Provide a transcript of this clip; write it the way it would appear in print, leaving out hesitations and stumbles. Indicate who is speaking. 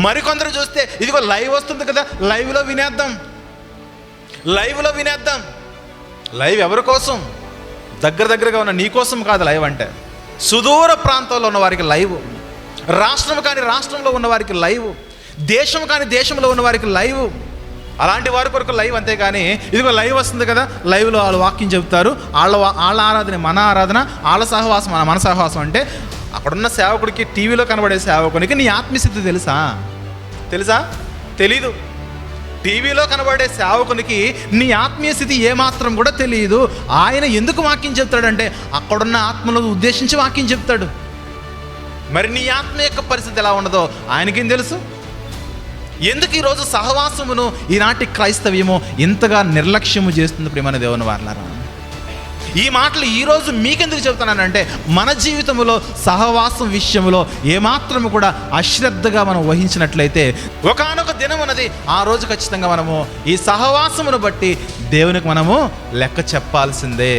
Speaker 1: మరికొందరు చూస్తే ఇదిగో లైవ్ వస్తుంది కదా, లైవ్లో వినేద్దాం. లైవ్ ఎవరి కోసం? దగ్గరగా ఉన్న నీ కోసం కాదు లైవ్ అంటే. సుదూర ప్రాంతాల్లో ఉన్న వారికి లైవ్, రాష్ట్రం కాని రాష్ట్రంలో ఉన్న వారికి లైవ్, దేశం కాని దేశంలో ఉన్న వారికి లైవ్. అలాంటి వారి కొరకు లైవ్. అంతేగాని ఇదిగో లైవ్ వస్తుంది కదా, లైవ్లో వాళ్ళు వాక్యం చెబుతారు, వాళ్ళ ఆరాధన మన ఆరాధన, వాళ్ళ సహవాసం మన సహవాసం. అంటే అక్కడున్న సేవకుడికి, టీవీలో కనబడే సేవకునికి నీ ఆత్మీయస్థితి తెలుసా? తెలీదు. టీవీలో కనబడే సేవకునికి నీ ఆత్మీయ స్థితి ఏమాత్రం కూడా తెలియదు. ఆయన ఎందుకు వాక్యం చెప్తాడంటే అక్కడున్న ఆత్మను ఉద్దేశించి వాక్యం చెప్తాడు. మరి నీ ఆత్మ యొక్క పరిస్థితి ఎలా ఉన్నదో ఆయనకేం తెలుసు? ఎందుకు ఈరోజు సహవాసమును ఈనాటి క్రైస్తవ్యము ఇంతగా నిర్లక్ష్యము చేస్తుంది? ప్రియమైన దేవుని వారలారా, ఈ మాటలు ఈరోజు మీకెందుకు చెబుతున్నానంటే మన జీవితంలో సహవాసం విషయంలో ఏమాత్రము కూడా అశ్రద్ధగా మనం వహించినట్లయితే ఒకానొక దినం ఉన్నది, ఆ రోజు ఖచ్చితంగా మనము ఈ సహవాసమును బట్టి దేవునికి మనము లెక్క చెప్పాల్సిందే.